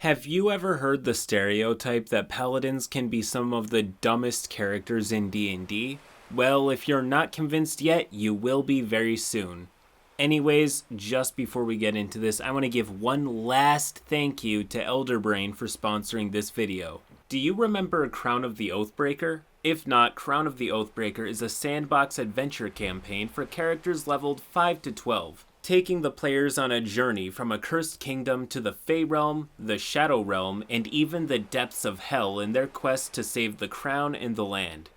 Have you ever heard the stereotype that paladins can be some of the dumbest characters in D&D? Well, if you're not convinced yet, you will be very soon. Anyways, just before we get into this, I want to give one last thank you to ELDERBRAIN for sponsoring this video. Do you remember Crown of the Oathbreaker? If not, Crown of the Oathbreaker is a sandbox adventure campaign for characters leveled 5 to 12. Taking the players on a journey from a cursed kingdom to the Fey Realm, the Shadow Realm, and even the depths of hell in their quest to save the crown and the land.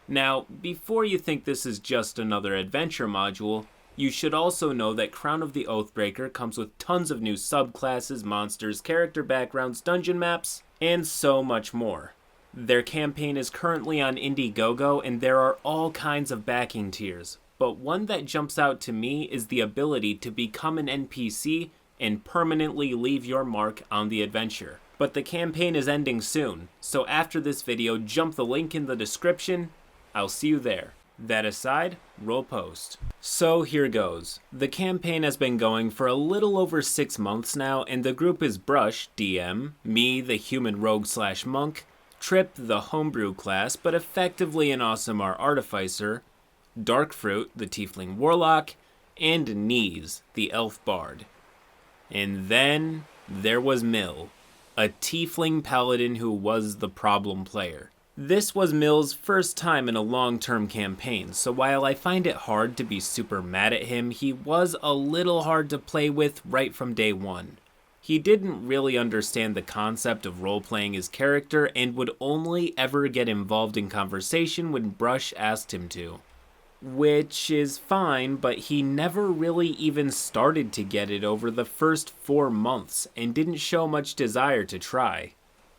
Now, before you think this is just another adventure module, you should also know that Crown of the Oathbreaker comes with tons of new subclasses, monsters, character backgrounds, dungeon maps, and so much more. Their campaign is currently on Indiegogo, and there are all kinds of backing tiers. But one that jumps out to me is the ability to become an NPC and permanently leave your mark on the adventure. But the campaign is ending soon, so after this video, jump the link in the description. I'll see you there. That aside, roll post. So here goes. The campaign has been going for a little over 6 months now, and the group is Brush, DM, me, the human rogue/monk, Trip, the homebrew class, but effectively an Awesome artificer, Darkfruit, the tiefling warlock, and Knees, the elf bard. And then there was Mill, a tiefling paladin who was the problem player. This was Mill's first time in a long-term campaign, so while I find it hard to be super mad at him, he was a little hard to play with right from day one. He didn't really understand the concept of role-playing his character and would only ever get involved in conversation when Brush asked him to. Which is fine, but he never really even started to get it over the first 4 months and didn't show much desire to try.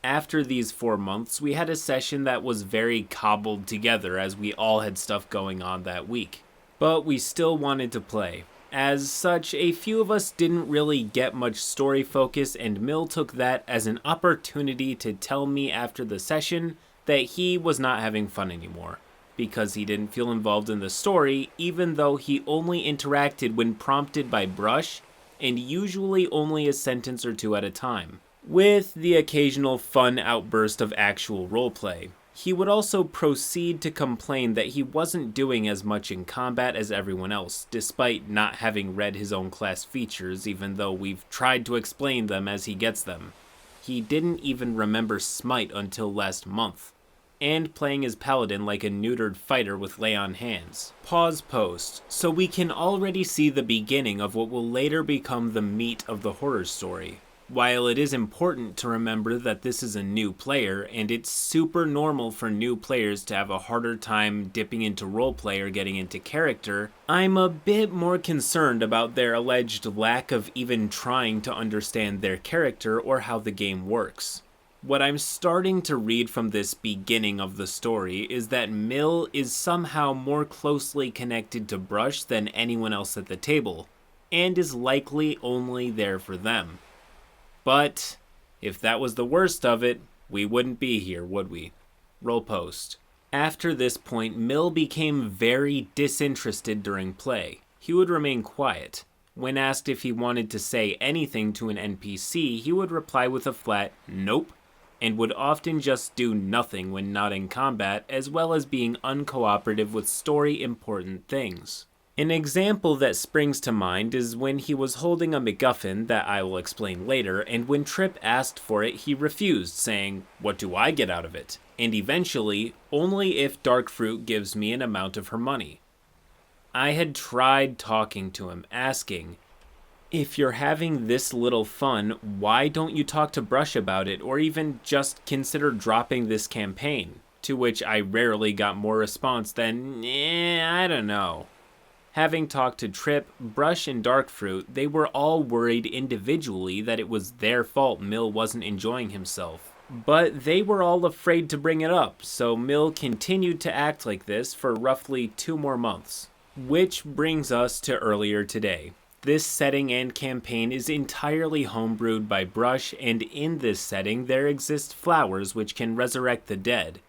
After these 4 months, we had a session that was very cobbled together as we all had stuff going on that week. But we still wanted to play. As such, a few of us didn't really get much story focus, and Mill took that as an opportunity to tell me after the session that he was not having fun anymore, because he didn't feel involved in the story, even though he only interacted when prompted by Brush, and usually only a sentence or two at a time, with the occasional fun outburst of actual roleplay. He would also proceed to complain that he wasn't doing as much in combat as everyone else, despite not having read his own class features, even though we've tried to explain them as he gets them. He didn't even remember Smite until last month, and playing his paladin like a neutered fighter with lay on hands. Pause post. So we can already see the beginning of what will later become the meat of the horror story. While it is important to remember that this is a new player, and it's super normal for new players to have a harder time dipping into roleplay or getting into character, I'm a bit more concerned about their alleged lack of even trying to understand their character or how the game works. What I'm starting to read from this beginning of the story is that Mill is somehow more closely connected to Brush than anyone else at the table, and is likely only there for them. But if that was the worst of it, we wouldn't be here, would we? Roll post. After this point, Mill became very disinterested during play. He would remain quiet. When asked if he wanted to say anything to an NPC, he would reply with a flat nope, and would often just do nothing when not in combat, as well as being uncooperative with story-important things. An example that springs to mind is when he was holding a MacGuffin that I will explain later, and when Trip asked for it, he refused, saying, "What do I get out of it?" And eventually, "Only if Darkfruit gives me an amount of her money." I had tried talking to him, asking, "If you're having this little fun, why don't you talk to Brush about it, or even just consider dropping this campaign?" To which I rarely got more response than, I don't know. Having talked to Trip, Brush, and Darkfruit, they were all worried individually that it was their fault Mill wasn't enjoying himself. But they were all afraid to bring it up, so Mill continued to act like this for roughly 2 more months. Which brings us to earlier today. This setting and campaign is entirely homebrewed by Brush, and in this setting there exist flowers which can resurrect the dead.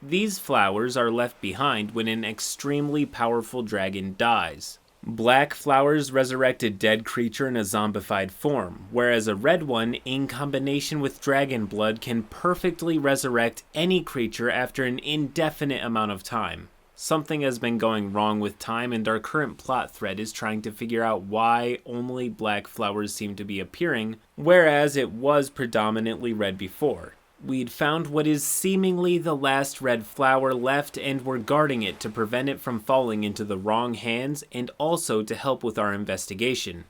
These flowers are left behind when an extremely powerful dragon dies. Black flowers resurrect a dead creature in a zombified form, whereas a red one, in combination with dragon blood, can perfectly resurrect any creature after an indefinite amount of time. Something has been going wrong with time, and our current plot thread is trying to figure out why only black flowers seem to be appearing, whereas it was predominantly red before. We'd found what is seemingly the last red flower left, and were guarding it to prevent it from falling into the wrong hands, and also to help with our investigation.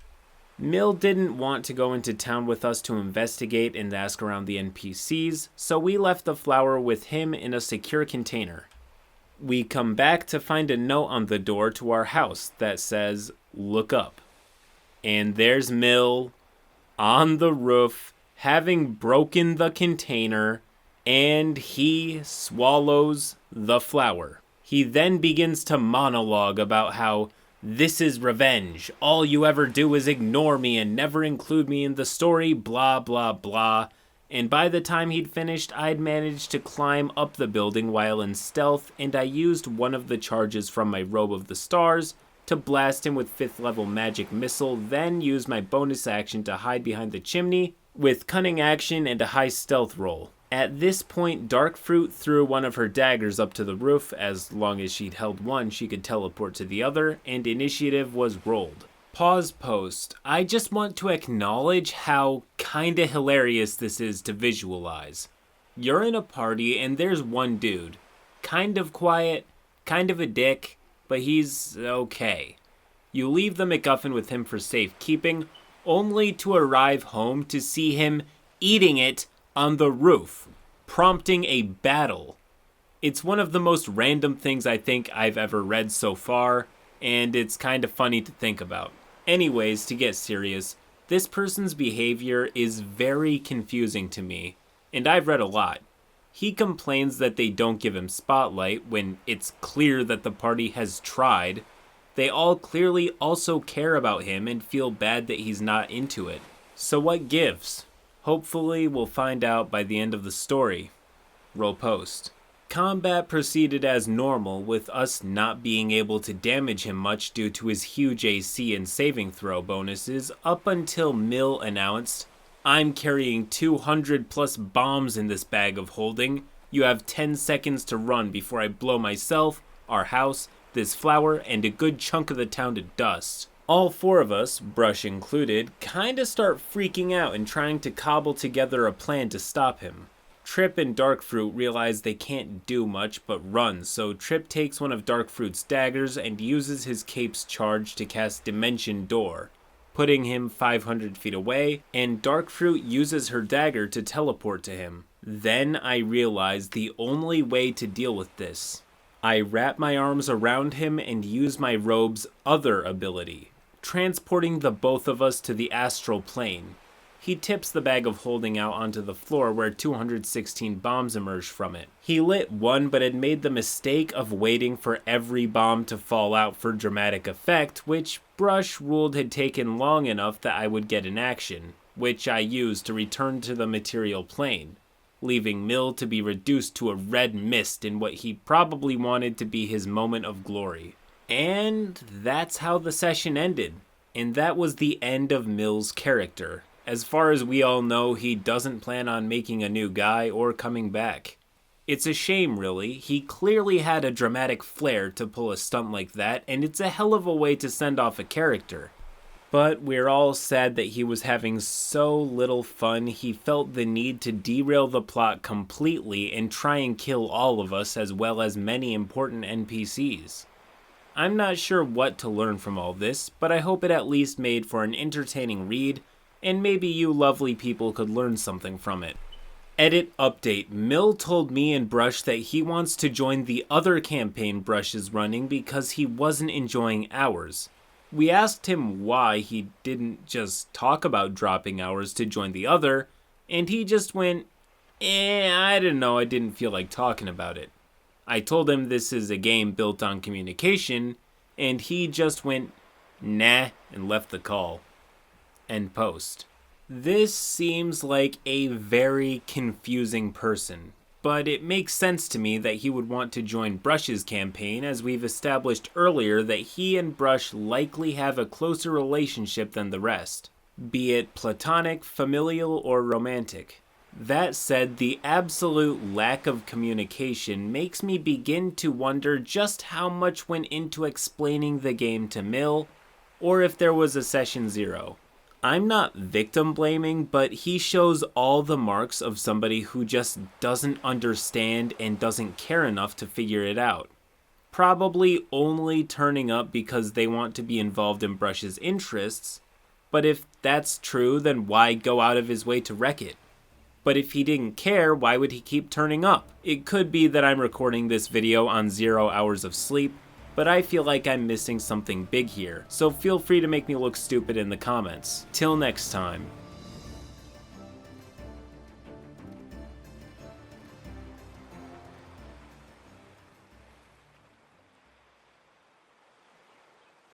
Mill didn't want to go into town with us to investigate and ask around the NPCs, so we left the flower with him in a secure container. We come back to find a note on the door to our house that says, "Look up." And there's Mill on the roof, having broken the container, and he swallows the flower. He then begins to monologue about how this is revenge. All you ever do is ignore me and never include me in the story, blah, blah, blah. And by the time he'd finished, I'd managed to climb up the building while in stealth, and I used one of the charges from my Robe of the Stars to blast him with 5th level magic missile, then use my bonus action to hide behind the chimney with cunning action and a high stealth roll. At this point, Darkfruit threw one of her daggers up to the roof. As long as she'd held one, she could teleport to the other, and initiative was rolled. Pause post. I just want to acknowledge how kinda hilarious this is to visualize. You're in a party and there's one dude. Kind of quiet, kind of a dick, but he's okay. You leave the MacGuffin with him for safekeeping, only to arrive home to see him eating it on the roof, prompting a battle. It's one of the most random things I think I've ever read so far, and it's kind of funny to think about. Anyways, to get serious, this person's behavior is very confusing to me, and I've read a lot. He complains that they don't give him spotlight when it's clear that the party has tried. They all clearly also care about him and feel bad that he's not into it. So what gives? Hopefully we'll find out by the end of the story. Roll post. Combat proceeded as normal, with us not being able to damage him much due to his huge AC and saving throw bonuses, up until Mill announced, "I'm carrying 200 plus bombs in this bag of holding. You have 10 seconds to run before I blow myself, our house, this flower, and a good chunk of the town to dust." All 4 of us, Brush included, kinda start freaking out and trying to cobble together a plan to stop him. Trip and Darkfruit realize they can't do much but run, so Trip takes one of Darkfruit's daggers and uses his cape's charge to cast Dimension Door, putting him 500 feet away, and Darkfruit uses her dagger to teleport to him. Then I realize the only way to deal with this. I wrap my arms around him and use my robe's other ability, transporting the both of us to the astral plane. He tips the bag of holding out onto the floor where 216 bombs emerge from it. He lit one but had made the mistake of waiting for every bomb to fall out for dramatic effect, which Brush ruled had taken long enough that I would get an action, which I used to return to the material plane, leaving Mill to be reduced to a red mist in what he probably wanted to be his moment of glory. And that's how the session ended. And that was the end of Mill's character. As far as we all know, he doesn't plan on making a new guy or coming back. It's a shame, really. He clearly had a dramatic flair to pull a stunt like that, and it's a hell of a way to send off a character. But we're all sad that he was having so little fun, he felt the need to derail the plot completely and try and kill all of us as well as many important NPCs. I'm not sure what to learn from all this, but I hope it at least made for an entertaining read, and maybe you lovely people could learn something from it. Edit update. Mill told me and Brush that he wants to join the other campaign Brush is running because he wasn't enjoying ours. We asked him why he didn't just talk about dropping ours to join the other, and he just went, I don't know, I didn't feel like talking about it. I told him this is a game built on communication, and he just went, nah, and left the call. End post. This seems like a very confusing person. but it makes sense to me that he would want to join Brush's campaign, as we've established earlier that he and Brush likely have a closer relationship than the rest, be it platonic, familial, or romantic. That said, the absolute lack of communication makes me begin to wonder just how much went into explaining the game to Mill, or if there was a session 0. I'm not victim blaming, but he shows all the marks of somebody who just doesn't understand and doesn't care enough to figure it out. Probably only turning up because they want to be involved in Brush's interests, but if that's true, then why go out of his way to wreck it? But if he didn't care, why would he keep turning up? It could be that I'm recording this video on 0 hours of sleep, but I feel like I'm missing something big here, so feel free to make me look stupid in the comments. Till next time.